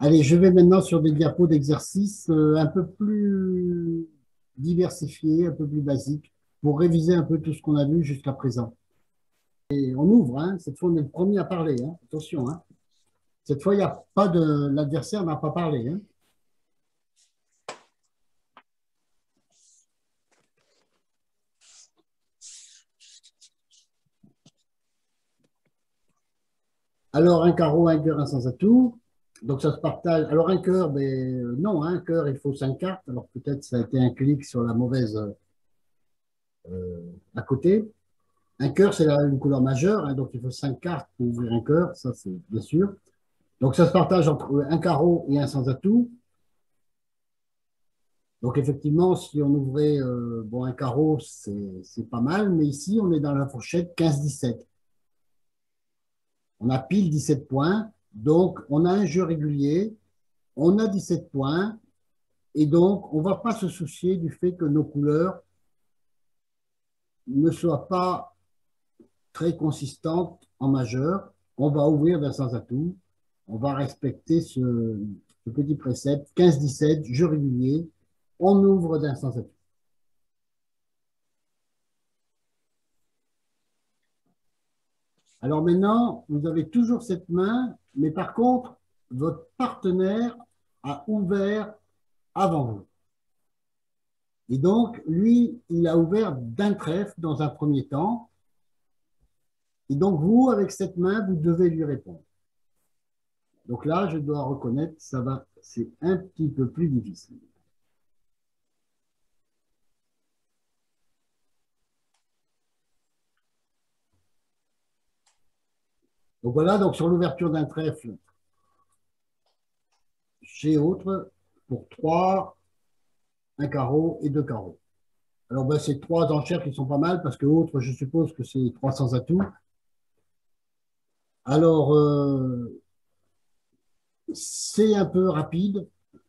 Allez, je vais maintenant sur des diapos d'exercices un peu plus diversifiés, un peu plus basiques, pour réviser un peu tout ce qu'on a vu jusqu'à présent. Et on ouvre, hein. Cette fois, on est le premier à parler, hein. Attention, hein. Cette fois, il n'y a pas de... L'adversaire n'a pas parlé, hein. Alors, un carreau, un cœur, un sans atout. Donc, ça se partage. Alors, un cœur, ben, non, hein, un cœur, il faut 5 cartes. Alors, peut-être ça a été un clic sur la mauvaise à côté. Un cœur, c'est une couleur majeure, hein, donc il faut 5 cartes pour ouvrir un cœur, ça c'est bien sûr. Donc ça se partage entre un carreau et un sans atout. Donc effectivement, si on ouvrait bon, un carreau, c'est pas mal, mais ici on est dans la fourchette 15-17. On a pile 17 points, donc on a un jeu régulier, on a 17 points, et donc on ne va pas se soucier du fait que nos couleurs ne soient pas très consistantes en majeur. On va ouvrir d'un sans atout, on va respecter ce petit précepte 15-17, jeu régulier, on ouvre d'un sans atout. Alors maintenant, vous avez toujours cette main, mais par contre, votre partenaire a ouvert avant vous. Et donc, lui, il a ouvert d'un trèfle dans un premier temps. Et donc, vous, avec cette main, vous devez lui répondre. Donc là, je dois reconnaître, ça va, c'est un petit peu plus difficile. Donc voilà, donc sur l'ouverture d'un trèfle, chez autre, pour 3, un carreau et 2 carreaux. Alors, ben, c'est 3 enchères qui sont pas mal parce que autre, je suppose que c'est 300 atouts. Alors, c'est un peu rapide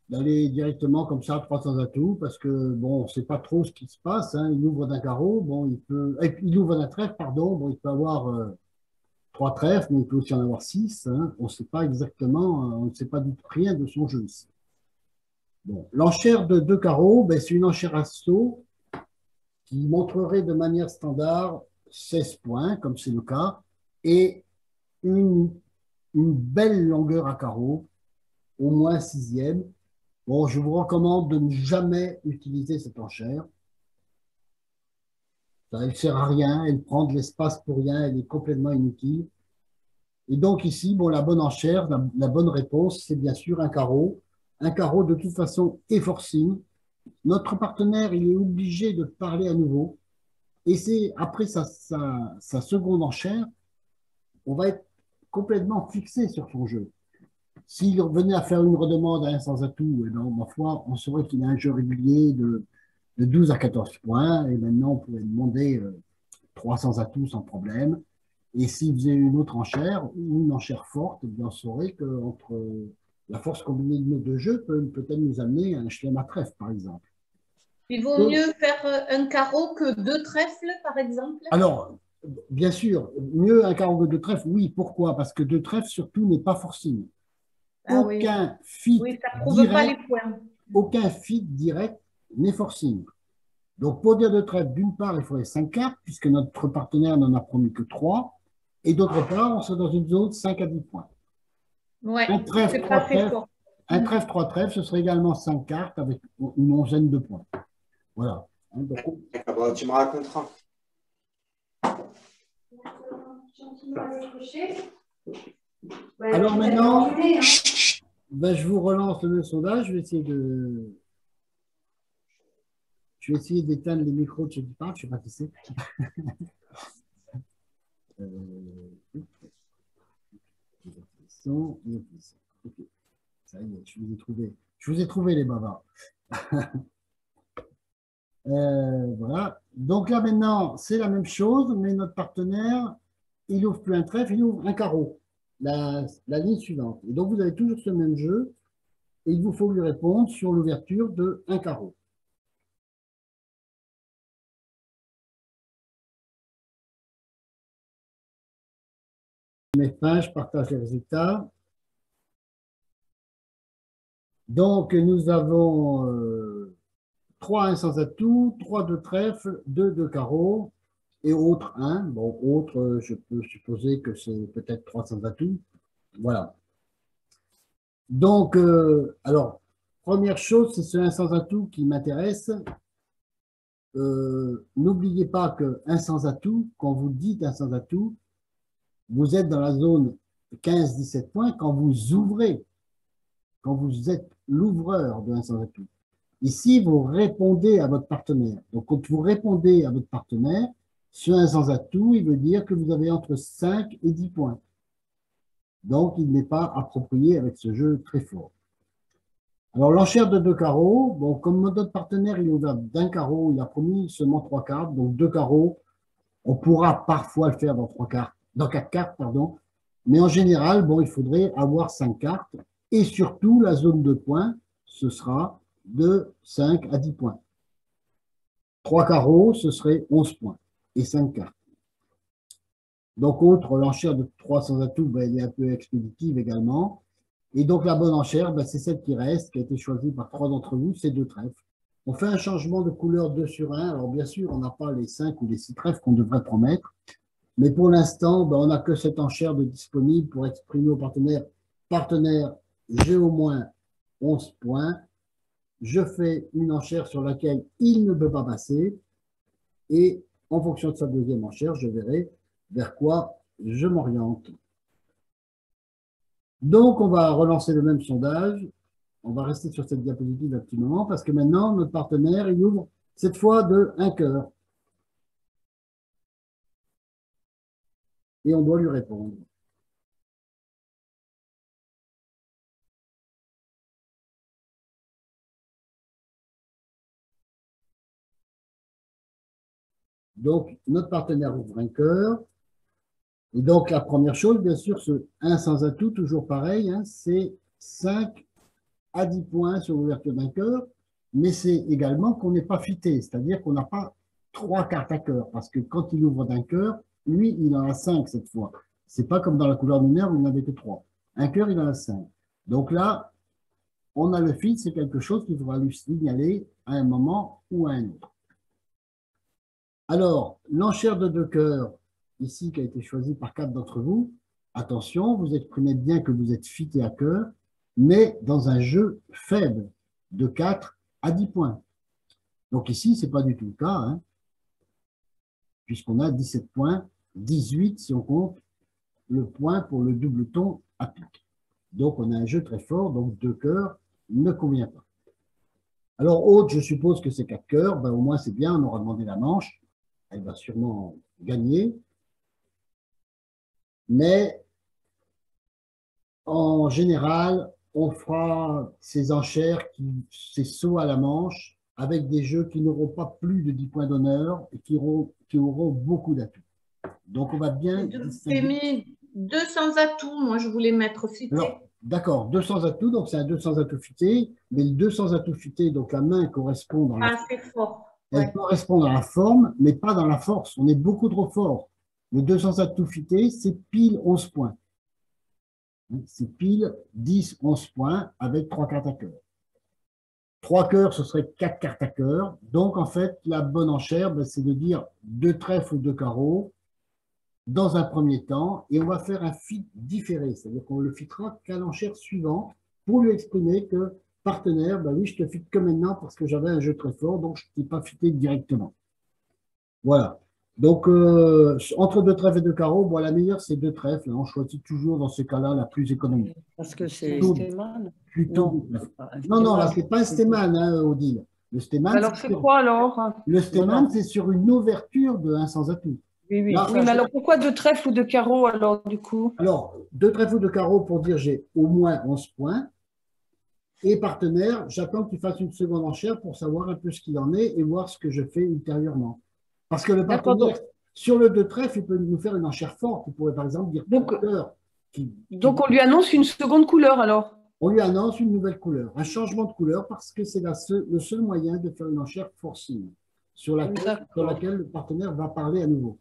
d'aller directement comme ça, 300 atouts, parce que, bon, on ne sait pas trop ce qui se passe, hein. Il ouvre d'un carreau, bon, il ouvre d'un trèfle, pardon, bon, il peut avoir 3 trèfles, mais il peut aussi en avoir 6, hein. On ne sait pas exactement, on ne sait pas du tout rien de son jeu ici. Bon, l'enchère de 2 carreaux, ben, c'est une enchère à saut qui montrerait de manière standard 16 points, comme c'est le cas, et une, une belle longueur à carreau, au moins sixième. Bon, je vous recommande de ne jamais utiliser cette enchère. Ça, elle ne sert à rien, elle prend de l'espace pour rien, elle est complètement inutile. Et donc ici, bon, la bonne enchère, la bonne réponse, c'est bien sûr un carreau. Un carreau, de toute façon, est forcing. Notre partenaire, il est obligé de parler à nouveau. Et c'est après sa seconde enchère, on va être complètement fixé sur son jeu. S'il venait à faire une redemande à un sans atout, eh ben, ma foi, on saurait qu'il a un jeu régulier de 12 à 14 points, et maintenant on pourrait demander 300 atouts sans problème. Et s'il faisait une autre enchère, ou une enchère forte, eh bien, on saurait qu'entre la force combinée de nos 2 jeux peut peut-être nous amener à un chelem à trèfle, par exemple. Il vaut Donc, mieux faire un carreau que deux trèfles, par exemple. alors, bien sûr, mieux un carreau que 2 trèfles, oui. Pourquoi? Parce que 2 trèfles, surtout, n'est pas forcing. Ah oui, Aucun fit oui, ça prouve pas les direct, points. aucun fit direct n'est forcing. Donc, pour dire 2 trèfles, d'une part, il faudrait 5 cartes, puisque notre partenaire n'en a promis que 3. Et d'autre part, on serait dans une zone 5 à 10 points. Ouais, Un trèfle, c'est pas 3 très trèfles, fort. un trèfle, 3 trèfles, ce serait également 5 cartes avec une onzaine de points. Voilà. Donc, D'accord, bon, tu me raconteras. alors maintenant, ben, je vous relance le sondage. Je vais essayer d'éteindre les micros de ceux qui parlent. Je ne sais pas qui c'est. Ok, ça y est, je vous ai trouvé. Je vous ai trouvé les bavards. Voilà. Donc là maintenant, c'est la même chose, mais notre partenaire, il ouvre plus un trèfle, il ouvre un carreau. La ligne suivante. Et donc vous avez toujours ce même jeu, et il vous faut lui répondre sur l'ouverture de un carreau. Je mets fin, je partage les résultats. Donc, nous avons 3 1 sans atout, 3 de trèfle, 2 de carreau et autre 1. Bon, autre, je peux supposer que c'est peut-être 3 sans atout. Voilà. Donc, alors, première chose, c'est ce 1 sans atout qui m'intéresse. N'oubliez pas que 1 sans atout, quand vous dites 1 sans atout, vous êtes dans la zone 15-17 points quand vous ouvrez, quand vous êtes l'ouvreur de 1 sans atout. Ici, vous répondez à votre partenaire. Donc, quand vous répondez à votre partenaire, ce 1 sans atout, il veut dire que vous avez entre 5 et 10 points. Donc, il n'est pas approprié avec ce jeu très fort. Alors, l'enchère de 2 carreaux, bon, comme notre partenaire, il est ouvert d'un carreau, il a promis seulement 3 cartes, donc 2 carreaux, on pourra parfois le faire dans 3 cartes, dans 4 cartes, pardon, mais en général, bon, il faudrait avoir 5 cartes, et surtout, la zone de points, ce sera de 5 à 10 points. 3 carreaux, ce serait 11 points, et 5 cartes. Donc, autre, l'enchère de 3 sans atout, ben, elle est un peu expéditive également. Et donc, la bonne enchère, ben, c'est celle qui reste, qui a été choisie par 3 d'entre vous, c'est 2 trèfles. On fait un changement de couleur 2 sur 1. Alors, bien sûr, on n'a pas les 5 ou les 6 trèfles qu'on devrait promettre. Mais pour l'instant, ben, on n'a que cette enchère de disponible pour exprimer au partenaire, partenaire, j'ai au moins 11 points. Je fais une enchère sur laquelle il ne peut pas passer. Et en fonction de sa deuxième enchère, je verrai vers quoi je m'oriente. Donc, on va relancer le même sondage. On va rester sur cette diapositive un petit moment parce que maintenant, notre partenaire, il ouvre cette fois de un cœur. Et on doit lui répondre. Donc, notre partenaire ouvre un cœur. Et donc, la première chose, bien sûr, ce 1 sans atout, toujours pareil, hein, c'est 5 à 10 points sur l'ouverture d'un cœur, mais c'est également qu'on n'est pas fité, c'est-à-dire qu'on n'a pas 3 cartes à cœur, parce que quand il ouvre d'un cœur, lui, il en a 5 cette fois. C'est pas comme dans la couleur lunaire où il n'avait que 3. Un cœur, il en a 5. Donc là, on a le fit, c'est quelque chose qu'il faudra lui signaler à un moment ou à un autre. Alors, l'enchère de 2 cœurs, ici, qui a été choisie par 4 d'entre vous, attention, vous exprimez bien que vous êtes fité à cœur, mais dans un jeu faible, de 4 à 10 points. Donc ici, ce n'est pas du tout le cas, hein, puisqu'on a 17 points, 18 si on compte le point pour le double-ton à pique. Donc on a un jeu très fort, donc 2 cœurs ne convient pas. Alors haute, je suppose que c'est 4 cœurs, ben, au moins c'est bien, on aura demandé la manche, elle va sûrement gagner. Mais en général, on fera ces enchères, ces sauts à la manche, avec des jeux qui n'auront pas plus de 10 points d'honneur et qui auront beaucoup d'atouts. Donc, on va bien J'ai mis 200 atouts, moi je voulais mettre fité. D'accord, 200 atouts, donc c'est un 200 atouts fité, mais le 200 atouts fité, donc la main correspond dans la assez fort. Elle correspond dans la forme, mais pas dans la force. On est beaucoup trop fort. Le 200 atouts fité, c'est pile 11 points. C'est pile 10, 11 points avec 3 cartes à cœur. 3 cœurs, ce serait 4 cartes à cœur. Donc, en fait, la bonne enchère, ben, c'est de dire 2 trèfles ou 2 carreaux dans un premier temps, et on va faire un fit différé, c'est-à-dire qu'on le fitera qu'à l'enchère suivante pour lui exprimer que partenaire, ben oui, je te fitte que maintenant parce que j'avais un jeu très fort, donc je ne t'ai pas fité directement. Voilà. Donc, entre 2 trèfles et 2 carreaux, bon, la meilleure, c'est 2 trèfles. On choisit toujours, dans ce cas-là, la plus économique. Parce que c'est Stéman. Non, là, ce n'est pas un Stéman, hein, Odile. Le Stéman, alors, c'est quoi, alors? Le Stéman, c'est sur une ouverture de 1 sans atout. Oui, là, mais alors, pourquoi 2 trèfles ou 2 carreaux, alors, du coup? Alors, 2 trèfles ou 2 carreaux pour dire j'ai au moins 11 points. Et partenaire, j'attends qu'il fasse une seconde enchère pour savoir un peu ce qu'il en est et voir ce que je fais ultérieurement. Parce que le partenaire, sur le 2 trèfles, il peut nous faire une enchère forte. Il pourrait par exemple dire couleur. Donc on lui annonce une seconde couleur alors? On lui annonce une nouvelle couleur, un changement de couleur parce que c'est le seul moyen de faire une enchère forcing sur laquelle le partenaire va parler à nouveau.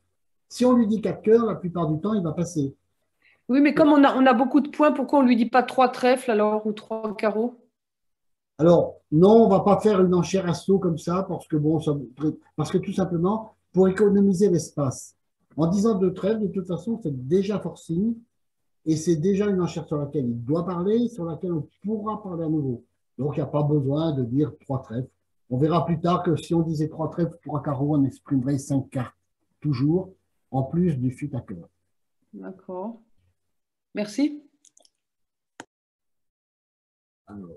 Si on lui dit 4 cœurs, la plupart du temps, il va passer. Oui, mais comme on a beaucoup de points, pourquoi on ne lui dit pas 3 trèfles alors ou 3 carreaux? Alors, non, on va pas faire une enchère à saut comme ça, parce que bon, parce que tout simplement, pour économiser l'espace. En disant deux trèfles, de toute façon, c'est déjà forcing, et c'est déjà une enchère sur laquelle il doit parler, sur laquelle on pourra parler à nouveau. Donc, il n'y a pas besoin de dire trois trèfles. On verra plus tard que si on disait trois trèfles, trois carreaux, on exprimerait cinq cartes, toujours, en plus du fut à cœur. D'accord. Merci. Alors,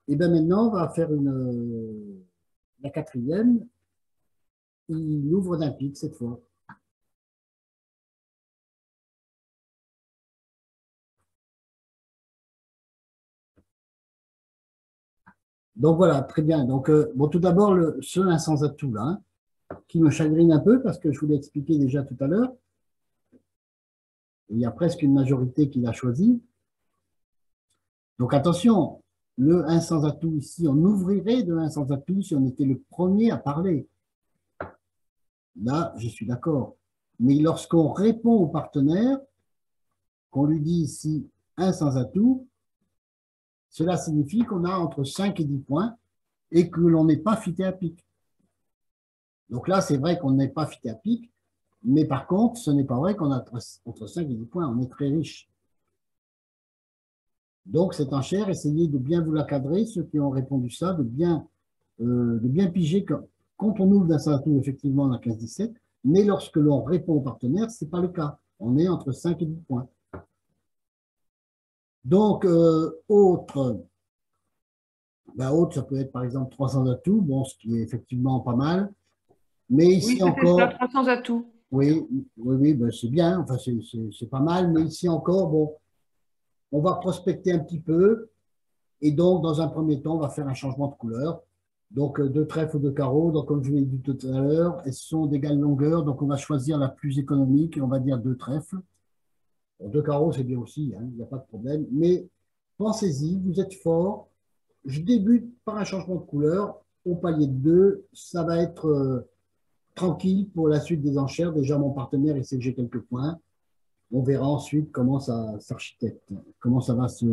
et bien maintenant, on va faire la quatrième. Il ouvre d'un pic cette fois. Donc voilà, très bien. Donc, bon, tout d'abord, ce 1 sans atout là, hein, qui me chagrine un peu parce que je vous l'ai expliqué déjà tout à l'heure. Il y a presque une majorité qui l'a choisi. Donc attention, le 1 sans atout ici, on ouvrirait de 1 sans atout si on était le premier à parler. Là, je suis d'accord. Mais lorsqu'on répond au partenaire, qu'on lui dit ici 1 sans atout, cela signifie qu'on a entre 5 et 10 points et que l'on n'est pas fité à pic. Donc là, c'est vrai qu'on n'est pas fité à pic, mais par contre, ce n'est pas vrai qu'on a entre 5 et 10 points, on est très riche. Donc, cette enchère, essayez de bien vous la cadrer, ceux qui ont répondu ça, de bien piger quand on ouvre d'un seul atout, effectivement, on a 15-17, mais lorsque l'on répond au partenaire, ce n'est pas le cas. On est entre 5 et 10 points. Donc, autre, ça peut être par exemple 300 atouts, bon, ce qui est effectivement pas mal. Mais Oui, ici c'était encore, ça, 300 atouts. oui, ben, c'est bien, enfin, c'est pas mal, mais ici encore, bon, on va prospecter un petit peu, et donc, dans un premier temps, on va faire un changement de couleur. Donc, deux trèfles ou deux carreaux, donc comme je l'ai dit tout à l'heure, elles sont d'égale longueur, donc on va choisir la plus économique, et on va dire deux trèfles. Bon, deux carreaux, c'est bien aussi, hein, il n'y a pas de problème, mais pensez-y, vous êtes fort. Je débute par un changement de couleur, au palier de deux, ça va être tranquille pour la suite des enchères. Déjà, mon partenaire, il sait que j'ai quelques points. On verra ensuite comment ça s'architecte, comment ça va se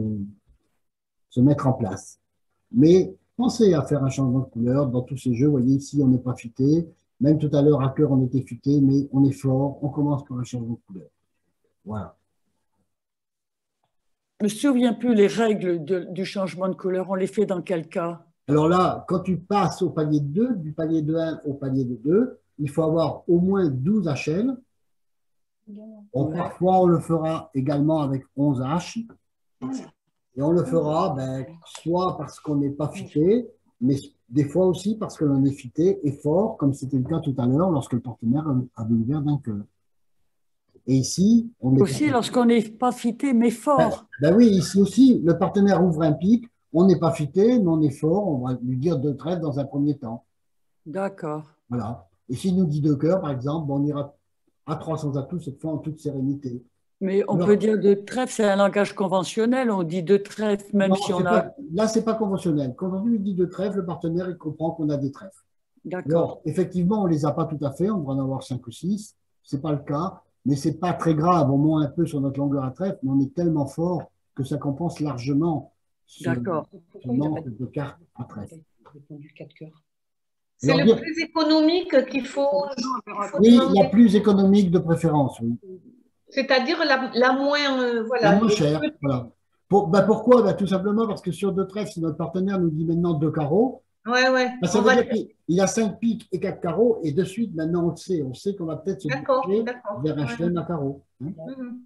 mettre en place. Mais pensez à faire un changement de couleur dans tous ces jeux. Vous voyez, ici, on n'est pas futé. Même tout à l'heure, à cœur, on était futé, mais on est fort. On commence par un changement de couleur. Voilà. Je ne me souviens plus les règles du changement de couleur. On les fait dans quel cas? Alors là, quand tu passes au palier de 2, du palier de 1 au palier de 2, il faut avoir au moins 12 HL. Bon, Ouais. parfois, on le fera également avec 11 H. Et on le fera soit parce qu'on n'est pas fité, mais des fois aussi parce que l'on est fité et fort, comme c'était le cas tout à l'heure lorsque le partenaire avait ouvert d'un cœur. Et ici, on n'est Aussi, pas. lorsqu'on n'est pas fité, mais fort. Ben oui, ici aussi, le partenaire ouvre un pic, on n'est pas fité, mais on est fort, on va lui dire deux trèfles dans un premier temps. D'accord. Voilà. Et s'il nous dit deux cœurs, par exemple, on ira à 300 atouts cette fois en toute sérénité. Mais on peut Alors, dire de trèfle, c'est un langage conventionnel. On dit de trèfle, même non, si on a. là, c'est pas conventionnel. Quand on lui dit deux trèfles, le partenaire, il comprend qu'on a des trèfles. D'accord. Alors, effectivement, on ne les a pas tout à fait, on devrait en avoir 5 ou 6, ce n'est pas le cas, mais ce n'est pas très grave, on monte un peu sur notre longueur à trèfle, mais on est tellement fort que ça compense largement D'accord. ce manque de cartes à trèfle. C'est Alors, le dire, plus économique qu'il faut oui, la demander. plus économique de préférence, oui. C'est-à-dire la moins, La voilà. moins chère, voilà. Pourquoi? Tout simplement parce que sur deux trèfles, si notre partenaire nous dit maintenant deux carreaux, Ouais, ouais. ça On veut va dire dire. qu'il a 5 piques et 4 carreaux, et de suite, maintenant, on sait qu'on va peut-être se D'accord, diriger d'accord. vers un Ouais. chelem à carreaux. Hein. Mhm.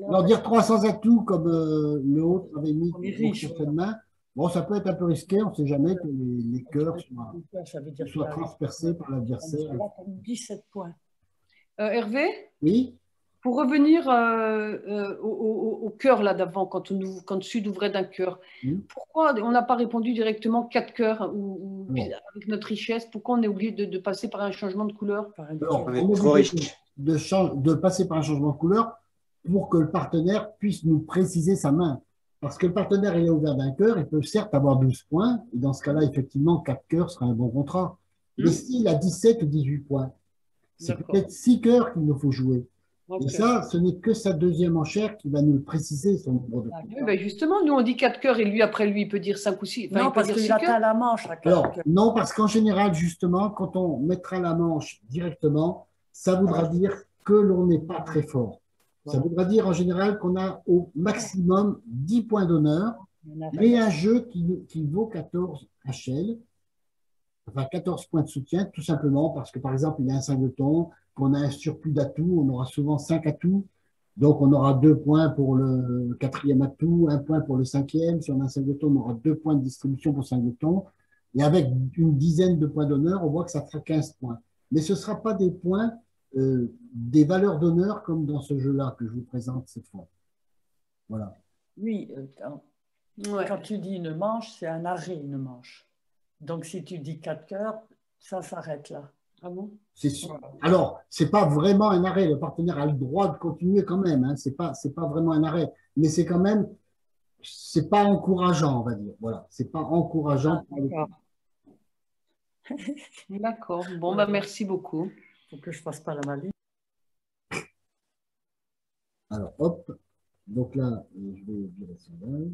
Alors, dire 300 atouts comme le autre avait mis On est pour riche. cette main, bon, ça peut être un peu risqué, on ne sait jamais que les cœurs Ça veut dire soient transpercés par l'adversaire. 17 points. Hervé, Oui, pour revenir au cœur là d'avant, quand Sud ouvrait d'un cœur, oui. pourquoi on n'a pas répondu directement 4 cœurs Alors, avec notre richesse? Pourquoi on est obligé de passer par un changement de couleur? alors, On on est est trop obligé riche. de passer par un changement de couleur pour que le partenaire puisse nous préciser sa main. Parce que le partenaire, il est ouvert d'un cœur, il peut certes avoir 12 points, et dans ce cas-là, effectivement, 4 cœurs sera un bon contrat. Mais s'il a 17 ou 18 points, c'est D'accord. peut-être 6 cœurs qu'il nous faut jouer. Et Ok. ça, ce n'est que sa deuxième enchère qui va nous le préciser, son nombre de Oui, points. ben justement, nous on dit 4 cœurs et lui, après lui, il peut dire 5 ou 6. Enfin, Non, il peut parce dire qu'il 6 atteint cœurs. la manche à Alors, 4 cœurs. non, parce qu'en général, justement, quand on mettra la manche directement, ça voudra dire que l'on n'est pas très fort. Ça Voilà. voudra dire en général qu'on a au maximum 10 points d'honneur, On a mais un jeu qui vaut 14 HL, enfin 14 points de soutien, tout simplement parce que, par exemple, il y a un singleton, qu'on a un surplus d'atouts, on aura souvent 5 atouts, donc on aura 2 points pour le quatrième atout, 1 point pour le cinquième. Si on a un singleton, on aura 2 points de distribution pour singleton. Et avec une dizaine de points d'honneur, on voit que ça fera 15 points. Mais ce ne sera pas des points, des valeurs d'honneur comme dans ce jeu-là que je vous présente cette fois. Voilà. Oui, Ouais. quand tu dis une manche, c'est un arrêt, une manche. Donc, si tu dis 4 cœurs, ça s'arrête là. Ah bon? Alors, ce n'est pas vraiment un arrêt. Le partenaire a le droit de continuer quand même. Hein. Ce n'est pas vraiment un arrêt. Mais c'est quand même, c'est pas encourageant, on va dire. Voilà. C'est pas encourageant. D'accord. D'accord. Bon, bah, merci beaucoup. Il faut que je ne fasse pas la maline. Alors, hop. Donc là, je vais virer son œil.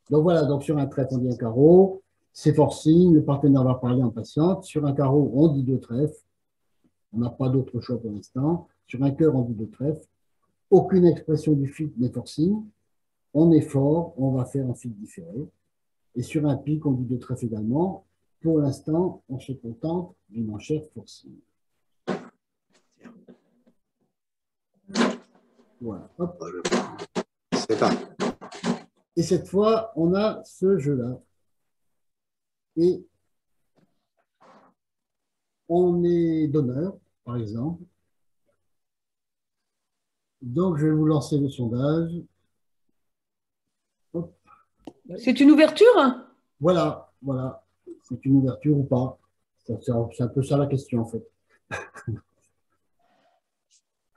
Donc voilà, donc sur un trèfle, on dit un carreau. C'est forcing, le partenaire va parler en patiente. Sur un carreau, on dit 2 trèfles. On n'a pas d'autre choix pour l'instant. Sur un cœur, on dit 2 trèfles. Aucune expression du fit n'est forcing. On est fort, on va faire un fit différé. Et sur un pic, on dit 2 trèfles également. Pour l'instant, on se contente d'une enchère forcing. Voilà. Hop. C'est pas. Et cette fois, on a ce jeu-là. Et on est d'honneur, par exemple. Donc, je vais vous lancer le sondage. Hop. C'est une ouverture? Voilà, voilà. C'est une ouverture ou pas? C'est un peu ça la question, en fait.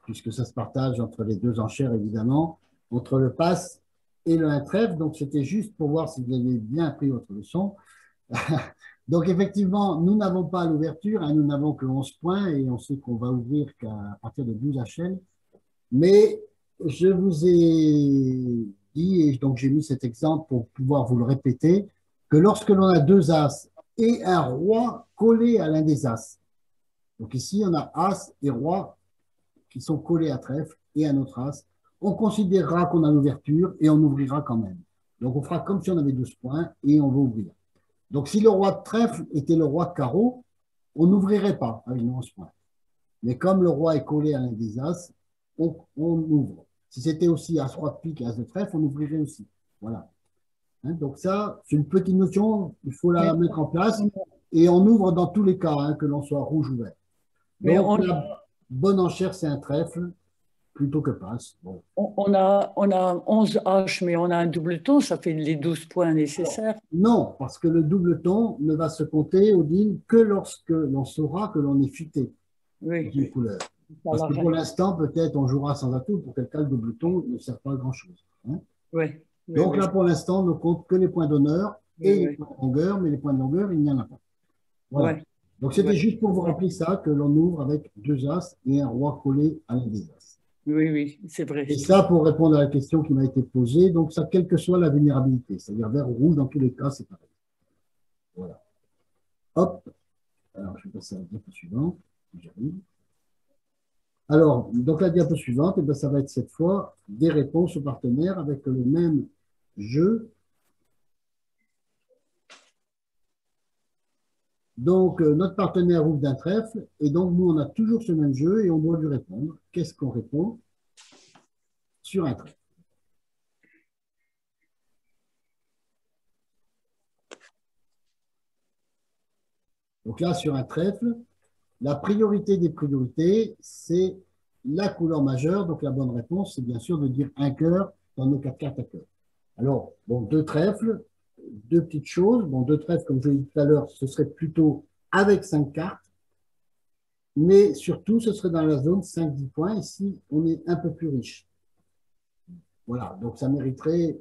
Puisque ça se partage entre les deux enchères, évidemment, entre le pass et le 1 trèfle. Donc, c'était juste pour voir si vous avez bien appris votre leçon. Donc, effectivement, nous n'avons pas l'ouverture, hein, nous n'avons que 11 points et on sait qu'on va ouvrir qu'à partir de 12 HL. Mais je vous ai dit, et donc j'ai mis cet exemple pour pouvoir vous le répéter, que lorsque l'on a 2 As et un Roi collé à l'un des As, donc ici on a As et Roi qui sont collés à trèfle et un autre As, on considérera qu'on a l'ouverture et on ouvrira quand même. Donc on fera comme si on avait 12 points et on va ouvrir. Donc si le Roi de trèfle était le Roi de carreau, on n'ouvrirait pas avec 11 points. Mais comme le Roi est collé à l'un des As, on ouvre. Si c'était aussi As roi de pique et As de trèfle, on ouvrirait aussi. Voilà. Hein, donc ça, c'est une petite notion, il faut la mettre en place. Et on ouvre dans tous les cas, hein, que l'on soit rouge ou vert. Donc la bonne enchère, c'est un trèfle plutôt que passe. Bon. On a 11 H, mais on a un doubleton, ça fait les 12 points nécessaires. Non, parce que le doubleton ne va se compter, Odile, que lorsque l'on saura que l'on est futé Oui. d'une couleur. Parce que pour l'instant, peut-être on jouera sans atout, pour quel cas le doubleton ne sert pas à grand-chose. Hein. Oui. Donc là, pour l'instant, on ne compte que les points d'honneur et les points de longueur, mais les points de longueur, il n'y en a pas. Voilà. Ouais. Donc c'était juste pour vous rappeler ça, que l'on ouvre avec 2 As et un Roi collé à l'un des As. Oui, oui, c'est vrai. Et ça, pour répondre à la question qui m'a été posée, donc ça, quelle que soit la vulnérabilité, c'est-à-dire vert ou rouge, dans tous les cas, c'est pareil. Voilà. Hop. Alors, je vais passer à la diapo suivante. J'arrive. Alors, donc la diapo suivante, eh bien, ça va être cette fois des réponses aux partenaires avec le même jeu. Donc, notre partenaire ouvre d'un trèfle, et donc nous, on a toujours ce même jeu et on doit lui répondre. Qu'est-ce qu'on répond sur un trèfle? Donc là, sur un trèfle, la priorité des priorités, c'est la couleur majeure. Donc la bonne réponse, c'est bien sûr de dire un cœur dans nos 4 cartes à cœur. Alors, bon, 2 trèfles, 2 petites choses. Bon, 2 trèfles, comme je l'ai dit tout à l'heure, ce serait plutôt avec 5 cartes. Mais surtout, ce serait dans la zone 5-10 points. Ici, on est un peu plus riche. Voilà, donc ça mériterait,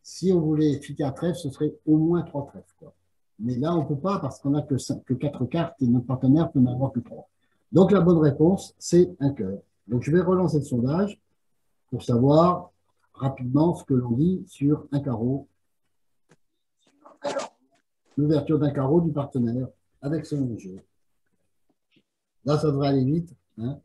si on voulait fitter un trèfle, ce serait au moins 3 trèfles, quoi. Mais là, on ne peut pas parce qu'on n'a que 4 cartes et notre partenaire peut n'en avoir que 3. Donc, la bonne réponse, c'est un cœur. Donc, je vais relancer le sondage pour savoir rapidement ce que l'on dit sur un carreau, l'ouverture d'un carreau du partenaire avec son jeu. Là, ça devrait aller vite, hein.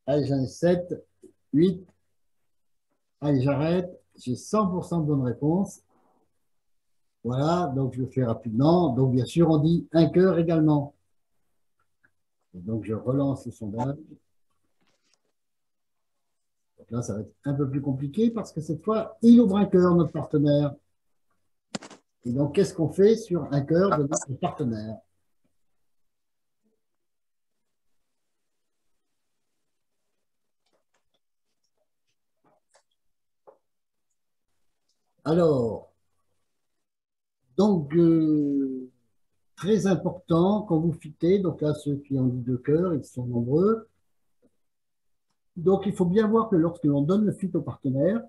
Allez, j'en ai 7, 8. Allez, j'arrête. J'ai 100% de bonne réponse. Voilà, donc je le fais rapidement. Donc, bien sûr, on dit un cœur également. Et donc, je relance le sondage. Donc là, ça va être un peu plus compliqué parce que cette fois, il ouvre un cœur, notre partenaire. Et donc, qu'est-ce qu'on fait sur un cœur de notre partenaire? Alors, donc, très important quand vous fitez, donc là, ceux qui ont dit deux cœurs, ils sont nombreux. Donc, il faut bien voir que lorsque l'on donne le fit au partenaire,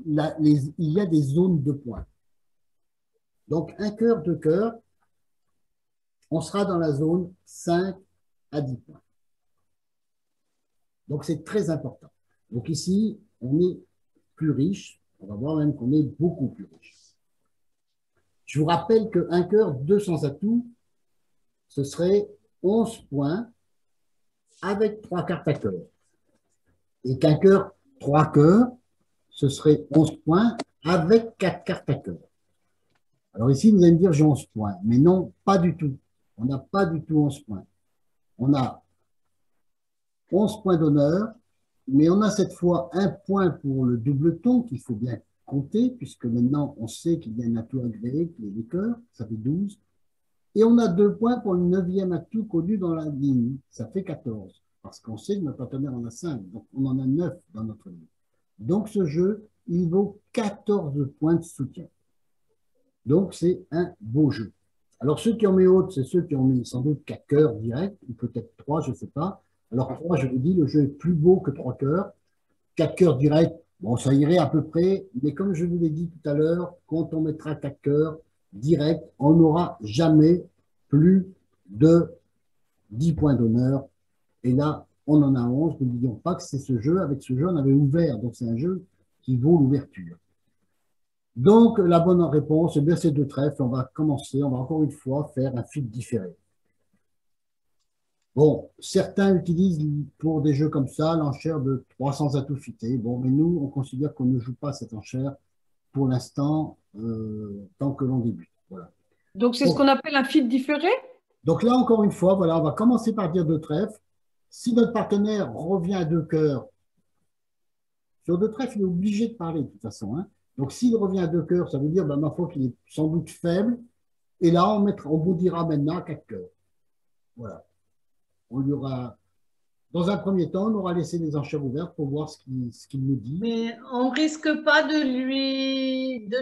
il y a des zones de points. Donc, un cœur, deux cœurs, on sera dans la zone 5 à 10 points. Donc, c'est très important. Donc, ici, on est plus riche. On va voir même qu'on est beaucoup plus riche. Je vous rappelle qu'un cœur, 200 atouts, ce serait 11 points avec 3 cartes à cœur. Et qu'un cœur, 3 cœurs, ce serait 11 points avec 4 cartes à cœur. Alors ici, vous allez me dire, j'ai 11 points. Mais non, pas du tout. On n'a pas du tout 11 points. On a 11 points d'honneur, mais on a cette fois un point pour le double ton qu'il faut bien compter, puisque maintenant, on sait qu'il y a un atout agréé, qui est le cœur, ça fait 12. Et on a 2 points pour le 9e atout connu dans la ligne, ça fait 14. Parce qu'on sait que notre partenaire en a 5, donc on en a 9 dans notre ligne. Donc ce jeu, il vaut 14 points de soutien. Donc c'est un beau jeu. Alors ceux qui ont mis haute, c'est ceux qui ont mis sans doute 4 cœurs direct, ou peut-être 3, je ne sais pas. Alors 3, je vous dis, le jeu est plus beau que 3 cœurs. 4 cœurs direct, bon, ça irait à peu près, mais comme je vous l'ai dit tout à l'heure, quand on mettra 4 cœurs direct, on n'aura jamais plus de 10 points d'honneur. Et là, on en a 11. N'oublions pas que c'est ce jeu. Avec ce jeu, on avait ouvert. Donc, c'est un jeu qui vaut l'ouverture. Donc, la bonne réponse, c'est bien ces deux trèfles. On va commencer. On va encore une fois faire un fit différé. Bon, certains utilisent pour des jeux comme ça l'enchère de 300 atouts fités. Bon, mais nous, on considère qu'on ne joue pas cette enchère pour l'instant, tant que l'on débute. Voilà. Donc, c'est ce qu'on appelle un fit différé? Donc là, encore une fois, voilà, on va commencer par dire deux trèfles. Si notre partenaire revient à deux cœurs, sur deux trèfles, il est obligé de parler de toute façon, hein. Donc s'il revient à deux cœurs, ça veut dire, ben, ma foi, qu'il est sans doute faible. Et là, on vous dira maintenant à quatre cœurs. Voilà. On lui aura, dans un premier temps, on aura laissé les enchères ouvertes pour voir ce qu'il nous dit. Mais on risque pas de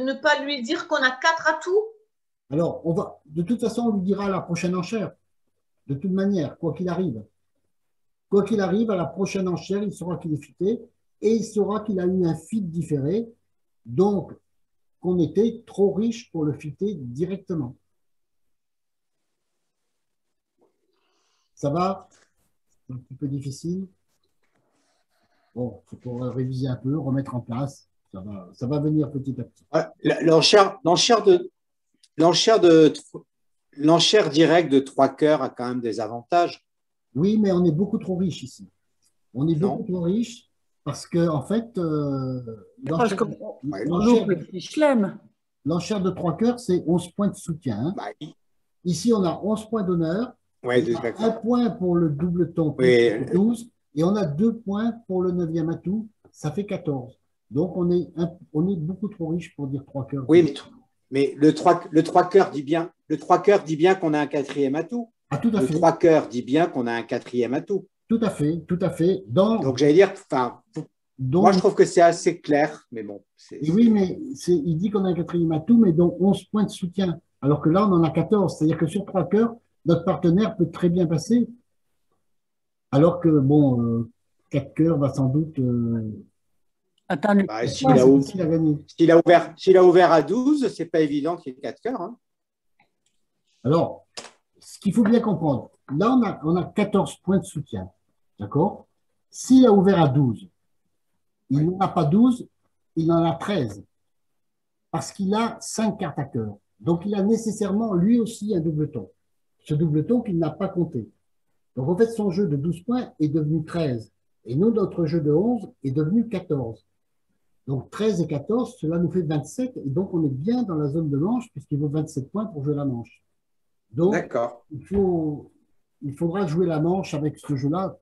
ne pas lui dire qu'on a 4 atouts? Alors, de toute façon, on lui dira à la prochaine enchère. De toute manière, quoi qu'il arrive. Quoi qu'il arrive, à la prochaine enchère, il saura qu'il est fité et il saura qu'il a eu un fit différé, donc qu'on était trop riche pour le fitter directement. Ça va? C'est un petit peu difficile. Bon, il faut réviser un peu, remettre en place. Ça va venir petit à petit. L'enchère directe de 3 cœurs a quand même des avantages. Oui, mais on est beaucoup trop riche ici. On est beaucoup trop riche parce que, en fait, l'enchère de 3 cœurs, c'est 11 points de soutien, hein. Bah, ici, on a 11 points d'honneur. Ouais, un point pour le double ton, oui. 12, et on a 2 points pour le 9e atout, ça fait 14. Donc, on est beaucoup trop riche pour dire 3 cœurs. Oui, mais le 3 cœurs dit bien, qu'on a un 4e atout. Ah, tout à fait. Le 3 cœurs dit bien qu'on a un 4e atout. Tout à fait, tout à fait. Donc, j'allais dire, moi, je trouve que c'est assez clair, mais bon. Oui, mais il dit qu'on a un 4e atout, mais donc 11 points de soutien. Alors que là, on en a 14. C'est-à-dire que sur 3 cœurs, notre partenaire peut très bien passer. Alors que, bon, 4 cœurs va sans doute Attends, le- Bah, Ah, s'il a, c'est ou- facile à gagner. s'il a ouvert à 12, c'est pas évident qu'il y ait 4 cœurs. Hein. Alors, ce qu'il faut bien comprendre, là, on a 14 points de soutien. D'accord? S'il a ouvert à 12, il n'en a pas 12, il en a 13. Parce qu'il a 5 cartes à cœur. Donc, il a nécessairement, lui aussi, un doubleton. Ce doubleton qu'il n'a pas compté. Donc, en fait, son jeu de 12 points est devenu 13. Et nous, notre jeu de 11 est devenu 14. Donc, 13 et 14, cela nous fait 27. Et donc, on est bien dans la zone de manche, puisqu'il vaut 27 points pour jouer la manche. Donc, D'accord. il faudra jouer la manche avec ce jeu-là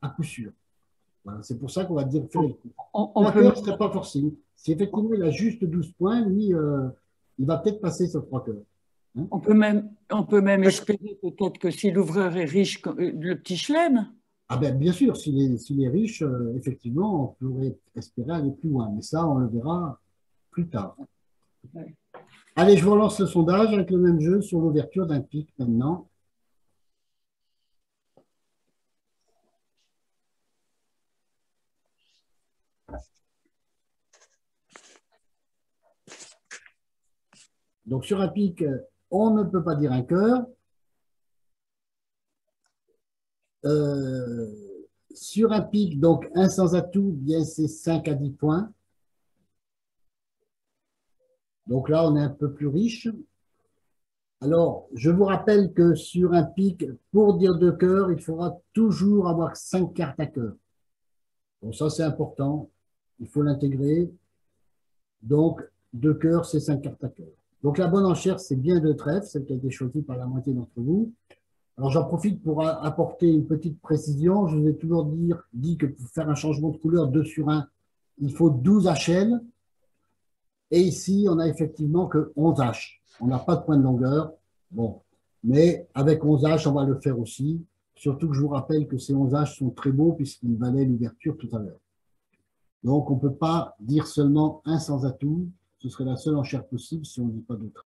à coup sûr. Voilà, c'est pour ça qu'on va dire faire le coup. on La peut, cœur ne serait pas forcing. Si effectivement il a juste 12 points, lui, il va peut-être passer sur 3 cœurs. on peut même espérer peut-être que si l'ouvreur est riche, le petit chelem. Ah ben, bien sûr, s'il est riche, effectivement, on pourrait espérer aller plus loin. Mais ça, on le verra plus tard. Ouais. Allez, je vous relance le sondage avec le même jeu sur l'ouverture d'un pic maintenant. Donc, sur un pic, on ne peut pas dire un cœur. Euh, sur un pic, donc un sans atout, bien c'est 5 à 10 points. Donc là, on est un peu plus riche. Alors, je vous rappelle que sur un pic, pour dire deux cœurs, il faudra toujours avoir 5 cartes à cœur. Bon, ça, c'est important. Il faut l'intégrer. Donc, deux cœurs, c'est 5 cartes à cœur. Donc, la bonne enchère, c'est bien deux trèfles, celle qui a été choisie par la moitié d'entre vous. Alors, j'en profite pour apporter une petite précision. Je vous ai toujours dit que pour faire un changement de couleur 2 sur 1, il faut 12 HL. Et ici, on a effectivement que 11 H. On n'a pas de point de longueur. Bon, mais avec 11 H, on va le faire aussi. Surtout que je vous rappelle que ces 11 H sont très beaux puisqu'ils valaient l'ouverture tout à l'heure. Donc, on ne peut pas dire seulement un sans atout. Ce serait la seule enchère possible si on ne dit pas d'autre.